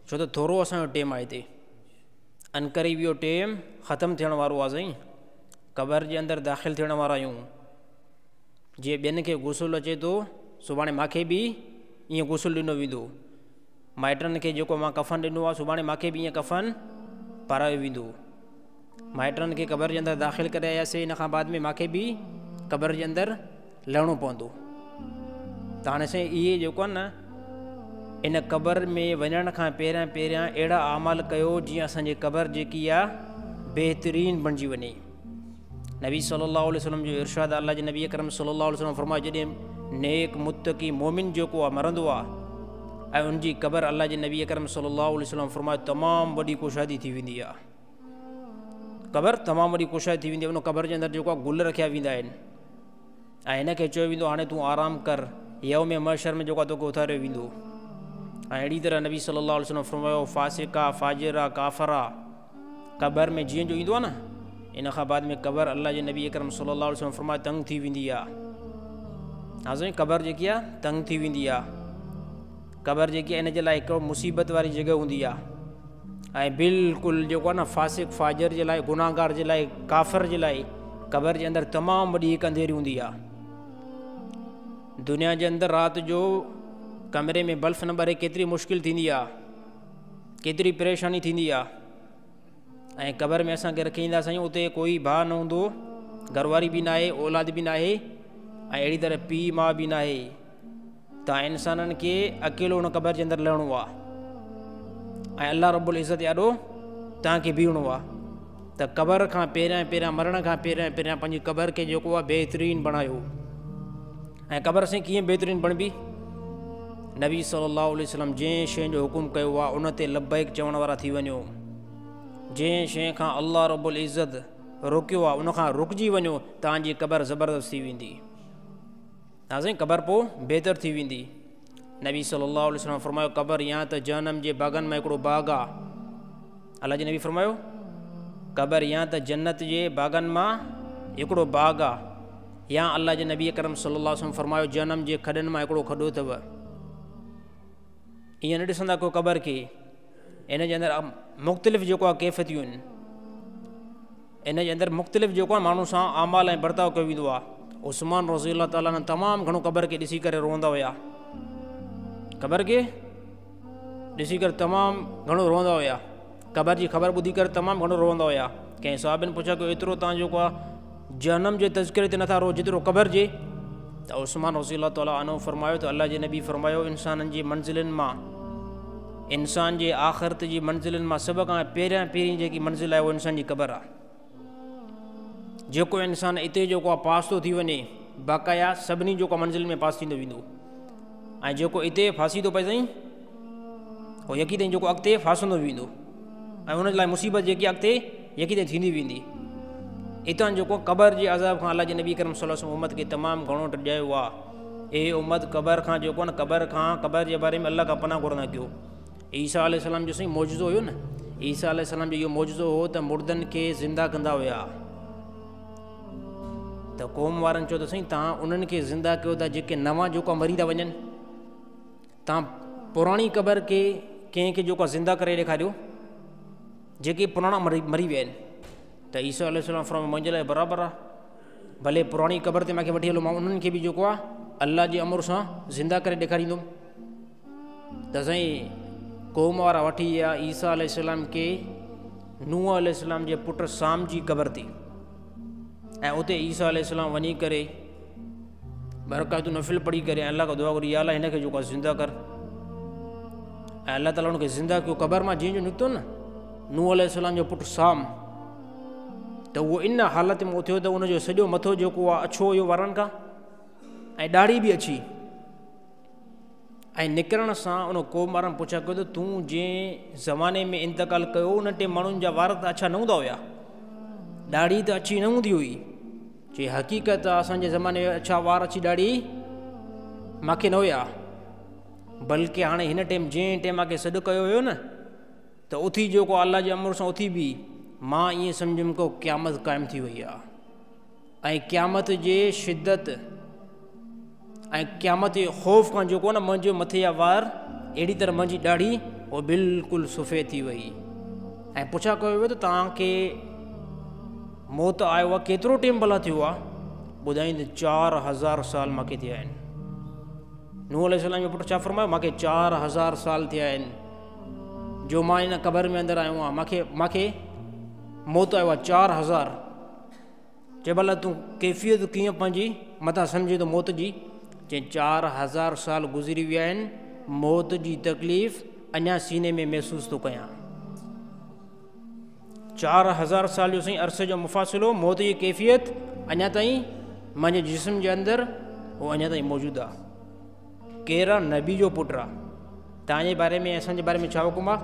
छो त थोरो असांजो टेम आहे हिते, अनकरीब इहो टेम ख़तमु थियण वारो आहे। साईं क़बर जे अंदरि दाख़िलु थियण वारा आहियूं। जीअं ॿियनि खे गुसुल अचे थो, सुभाणे मूंखे बि ईअं गुसुल ॾिनो वेंदो। माइटनि खे जेको मां कफ़न ॾिनो आहे, सुभाणे मूंखे बि ईअं कफ़न पारायो वेंदो। माइटनि खे क़बर जे अंदरि दाख़िलु करे आयासीं, इन खां बाद में मूंखे बि क़बर जे अंदरि लहिणो पवंदो। त हाणे साईं इहे जेको आहे न, इन क़बर में वञण खां पहिरियां पहिरियां अहिड़ा अमाल कयो जीअं असांजी क़बर जेकी आहे बहितरीनु बणिजी वञे। नबी सल्लल्लाहु अलैहि वसल्लम जो इरशाद, अल्लाह जे नबी अकरम सल्लल्लाहु अलैहि वसल्लम फरमायो, जॾहिं नेक मुत्तकी मोमिन जेको आहे मरंदो आहे ऐं उनजी क़बर, अल्लाह जे नबी अकरम सल्लल्लाहु अलैहि वसल्लम फरमायो तमामु वॾी कुशादी थी वेंदी आहे। क़बर तमामु वॾी कुशादी थी वेंदी आहे। उन क़बर जे अंदरि जेको आहे गुल रखिया वेंदा आहिनि ऐं हिनखे चयो वेंदो हाणे तूं आराम कर, यौम महशर में जेको आहे तोखे उथारियो वेंदो। ऐं अहिड़ी तरह नबी सल्लल्लाहु अलैहि वसल्लम फरमायो फासिका फाजिरा काफ़रा क़बर में जीअं जो ईंदो आहे न, इन खां बाद में क़बर अल्लाह जे नबी अकरम सल्लल्लाहु अलैहि वसल्लम फरमायो तंग थी वेंदी आहे। हा साईं क़बर जेकी आहे तंग थी वेंदी आहे। क़बर जेकी आहे इन जे लाइ हिकु मुसीबत वारी जॻह हूंदी आहे ऐं बिल्कुलु जेको आहे न फासिक फाजिर जे लाइ, गुनाहगार जे लाइ, काफ़िर जे लाइ क़बर जे अंदरि तमामु वॾी हिकु अंधेरी हूंदी आहे। दुनिया जे अंदरि राति जो कमरे में बल्ब न ॿरे केतिरी मुश्किल थींदी आहे, केतिरी परेशानी थींदी आहे। ऐं क़बर में असांखे रखी ईंदा साईं, उते कोई भाउ न हूंदो, घरवारी बि न आहे, औलाद बि न आहे ऐं अहिड़ी तरह पीउ माउ बि न आहे। तव्हां इंसाननि खे अकेलो हुन क़बर जे अंदरि लहिणो आहे ऐं अल्लाह रब्बुल इज़्ज़त याॾो तव्हांखे बीहणो आहे। त क़बर खां पहिरियां पहिरियां, मरण खां पहिरियां पहिरियां पंहिंजी क़बर खे जेको आहे बहितरीनु बणायो। ऐं क़बर साईं कीअं बहितरीनु बणिबी? नबी सल्लल्लाहु अलैहि वसल्लम जंहिं शइ जो हुकुम कयो आहे उन ते लब्बैक चवण वारा थी वञो। जंहिं शइ खां अल्लाह रब्बुल इज़्ज़त रोकियो आहे उनखां रुकिजी वञो, तव्हांजी क़बर ज़बरदस्त थी वेंदी। हा साईं क़बर पोइ बहितर थी वेंदी। नबी सल्लल्लाहु अलैहि वसल्लम फरमायो क़बर या त जहन्नम जे बाग़नि में हिकिड़ो बाग़ आहे। अल्लाह जे नबी फरमायो क़बर या त जन्नत जे बाग़नि मां हिकिड़ो बाग़ आहे, या अल्लाह जे नबी अकरम सल्लल्लाहु अलैहि वसल्लम फरमायो जहन्नम जे खॾनि मां हिकिड़ो खॾो अथव। ईअं न ॾिसंदा को क़बर खे, इन जे अंदरि मुख़्तलिफ़ जेको आहे कैफ़ियतूं आहिनि। इन जे अंदरि मुख़्तलिफ़ जेको आहे माण्हू सां अमाल ऐं बर्ताव कयो वेंदो आहे। उस्मान रज़ी अल्लाह ताला न तमामु घणो क़बर खे ॾिसी करे रोअंदा हुया। क़बर खे ॾिसी करे तमामु घणो रोअंदा हुया। क़बर जी ख़बर ॿुधी करे तमामु घणो रोअंदा हुया। कंहिं सहाबनि पुछियो की एतिरो तव्हां जेको आहे जहन्नम जे तज़किरे ते नथा रो जेतिरो क़बर जे? त उस्मान रज़ी अल्लाह ताला अनो फरमायो त अल्लाह जे नबी फरमायो इंसाननि जी मंज़िलनि मां, इंसान जे आख़िरत जी मंज़िलनि मां सभ खां पहिरियां पहिरीं जेकी मंज़िल आहे उहा इंसान जी क़बर आहे। जेको इंसानु हिते जेको आहे पास थो थी वञे, बाक़ाया सभिनी जेको मंज़िल में पास थींदो वेंदो। ऐं जेको हिते फासी थो पए साईं, उहो यकीन जेको अॻिते फासंदो वेंदो ऐं हुन जे लाइ मुसीबत जेकी अॻिते यकीन थींदी वेंदी। हितां जेको क़बर जे अज़ाब खां अल्लाह जे नबी करम सल्लल्लाहु अलैहि वसल्लम उम्मत खे तमामु घणो ॾियायो आहे। ए उम्मत क़बर खां जेको आहे न, क़बर जे बारे में अल्लाह खां पनाह घुरंदा कयो। ईसा अलैहिस्सलाम जो साईं मौजज़ो हुयो न, ईसा अलैहिस्सलाम जो इहो मौजज़ो हो त मुर्दनि खे ज़िंदा कंदा हुया। त क़ौम वारनि चयो त साईं तव्हां उन्हनि खे ज़िंदा कयो था जेके नवां जेको मरी था वञनि, तव्हां पुराणी क़बर खे कंहिंखे जेको आहे ज़िंदा करे ॾेखारियो जेके पुराणा मरी विया आहिनि। त ईसा अलैहिस्सलाम फरमायो मुंहिंजे लाइ बराबरि आहे, भले पुराणी क़बर ते मूंखे वठी हलो, मां उन्हनि खे बि जेको आहे अल्लाह जे अमर सां ज़िंदा करे ॾेखारींदुमि। त साईं क़ौम वारा वठी विया ईसा अलैहिस्सलाम खे नूह अलैहिस्सलाम जे पुटु साम जी क़बर ते, ऐं उते ईसा अलैहिस्सलाम वञी करे बरकातूं नफ़िल पढ़ी करे अल्लाह खां दुआ करी, या अल्लाह हिनखे जेको आहे ज़िंदा कर। ऐं अल्लाह ताला हुनखे ज़िंदा कयो। क़बर मां जंहिंजो निकितो न नूह अलैहिस्सलाम जो पुटु साम, त उहो इन हालत में उथियो त उनजो सॼो मथो जेको आहे अछो हुयो वारनि खां ऐं ॾाढ़ी बि अछी। ऐं निकिरण सां उन क़ौम वारनि पुछा कयो त तूं जंहिं ज़माने में इंतकाल कयो उन टे माण्हुनि जा वार त अछा न हूंदा हुया, ॾाढ़ी त अछी न हूंदी हुई। चई हक़ीक़त आहे असांजे ज़माने में अछा वार अछी ॾाढ़ी मूंखे न हुया, बल्कि हाणे हिन टाइम जंहिं टाइम मूंखे सॾु कयो हुयो न त उथी जेको अल्लाह जे अमर सां उथी बि मां ईअं सम्झुमि को क़यामत क़ाइमु थी वई आहे। ऐं क़यामत जे शिदत ऐं क़यामत जे ख़ौफ़ खां जेको आहे न मुंहिंजे मथे जा वार अहिड़ी तरह मुंहिंजी ॾाढ़ी उहो बिल्कुलु सुफ़े थी वई। ऐं पुछा कयो वियो त तव्हांखे मौत आयो आहे केतिरो टाइम भला थियो आहे? ॿुधाईंदे 4000 साल मूंखे थिया आहिनि। नूह अलैहिस्सलाम जो पुटु छा फरमायो? मूंखे 4000 साल थिया आहिनि जो मां हिन क़बर में अंदरि आयो आहियां, मूंखे मौत आयो आहे 4000। चए भला तूं कैफ़ियत कीअं पंहिंजी मथां सम्झे थो मौत जी? चए 4000 साल गुज़री विया आहिनि, मौत जी तकलीफ़ अञा सीने में महसूसु थो कयां। 4000 साल जो साईं अरसे जो मुफ़ासिलो, मौत जी कैफ़ियत अञा ताईं मुंहिंजे जिस्म जे अंदरि उहो अञा ताईं मौजूदु आहे। केरु आहे? नबी जो पुटु आहे। तव्हांजे बारे में असांजे बारे में छा हुकुम आहे?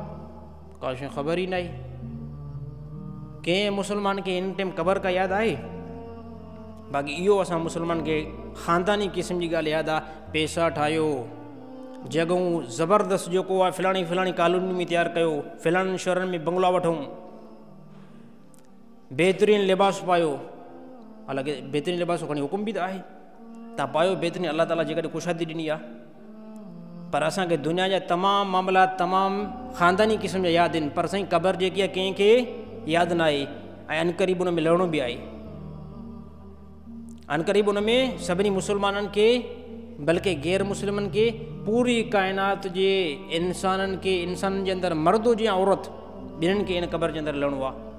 का शइ ख़बर ई न आहे। कंहिं मुस्लमान खे हिन टाइम क़बर का यादि आहे? बाक़ी इहो असां मुस्लमान खे ख़ानदानी क़िस्म जी ॻाल्हि यादि आहे। पैसा ठाहियो, जॻहूं ज़बरदस्त जेको आहे फलाणी फलाणी कॉलोनी में तयारु कयो, फलाणनि शहरनि में बंगला वठूं, बहितरीनु लिबास पायो। हालांकि बहितरीनु लिबास खणी हुकुम बि त आहे, तव्हां पायो बहितरीनु, अलाह ताला जेकॾहिं ख़ुशादी ॾिनी आहे। पर असांखे दुनिया जा तमामु मामला तमामु ख़ानदानी क़िस्म जा यादि आहिनि, पर साईं क़बर जेकी आहे कंहिंखे यादि न आहे। ऐं अनक़रीब उन में लड़णो बि आहे। अनक़रीब उन में सभिनी मुस्लमाननि खे, बल्कि गैर मुस्लिमनि खे, पूरी काइनात जे इंसाननि जे अंदरि मर्द हुजे या औरत, ॿिन्हिनि खे इन क़बर जे अंदरि लड़णो आहे।